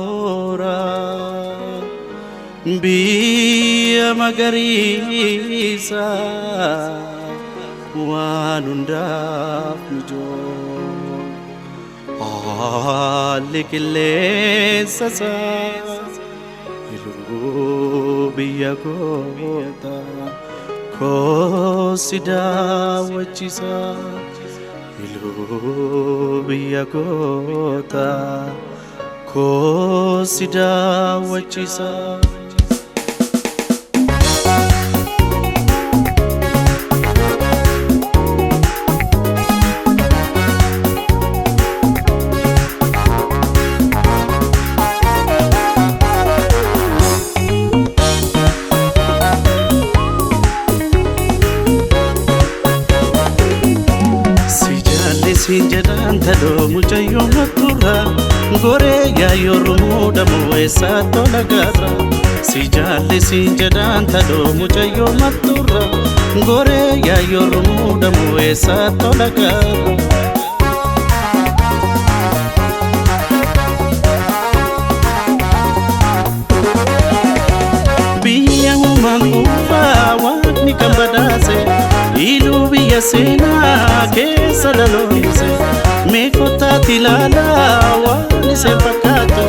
moora biyya magariisa waan hundaaf mijoo haalli qilleensa isaa iluu biyya goota koo si daawwachiisa iluu biyya goota koo si daawwachiisa. Sinjadan tado muchayo matura gore ya yorumu damo esa tolagara sijale sinjadan tado muchayo matura gore ya yorumu damo esa tolagara biya humangufa wani kambadase ilu biya sena ke salaloise me kota tilala wani se pakato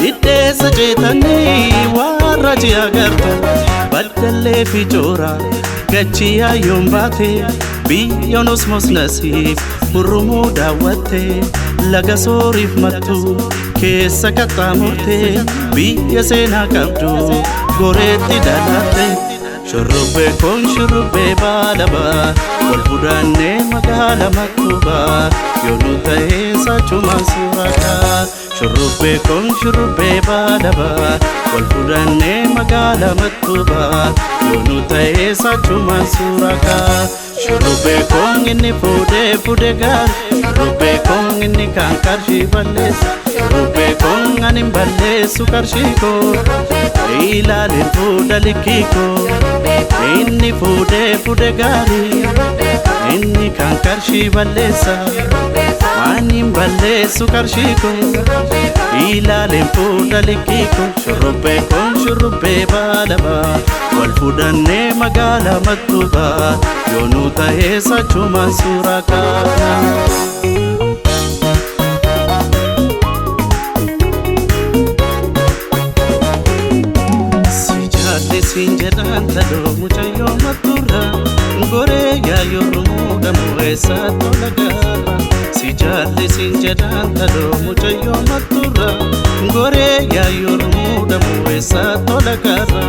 itte sajetani waraji agarto badale fichora gachiya yombate biyonos mosnasif urumu dawate laga sorif matu kesa katamurte biya sena kabdu goreti dalate shurube kon shurube balaba wal budane magala makuba yonu taesa chuma suraka shurube kon shurube balaba wal budane magala makuba yonu taesa chuma suraka shurube kon inni fude gar shurube kon inni kankar shibalis shurube kon anim balle sukar shiko ilale fuda likiko inni fude gari inni kankar shibalesa anim balle sukar shiko ilale fuda likiko shurube kon shurube balaba wal fudanne magala matuba yonu taesa chuma suraka sinjadan tado muchayo matura gore ya yorumu damo esa tolagara sijale sinjadan tado muchayo matura gore ya yorumu damo esa tolagara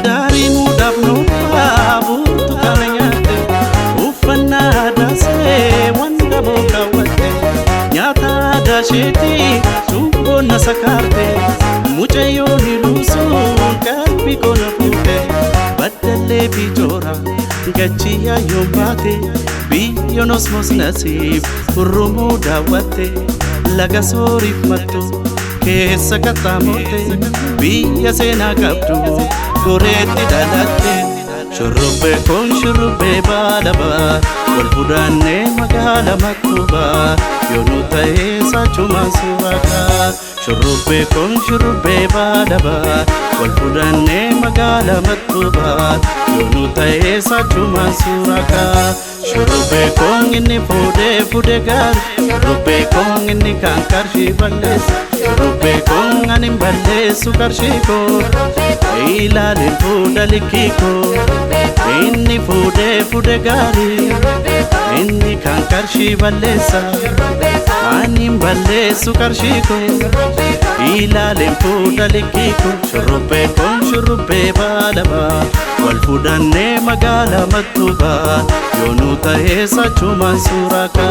dari mudaf no babu tukananyate ufana dase wanda boka sheti tungo na sakarte muchayo nilusu kalbi kona fute badale bichora gachiya yombate biyonos mosnasib urumu dawate laga sorif matu kesa katamote biya sena kabdu goreti dalate shurube kon shurube balaba wal budane magala makuba yonu taesa chuma suraka shurube kon shurube balaba wal budane magala makuba yonu taesa chuma suraka shurube kon inni fude gar shurube kon inni kankar shibalis shurube kon anim balle sukar shiko ilale fuda likiko inni fude gari inni kankar shibalesa anim balle sukar shiko ilale fuda likiko shurube kon shurube balaba wal fudanne magala matuba yonu taesa chuma suraka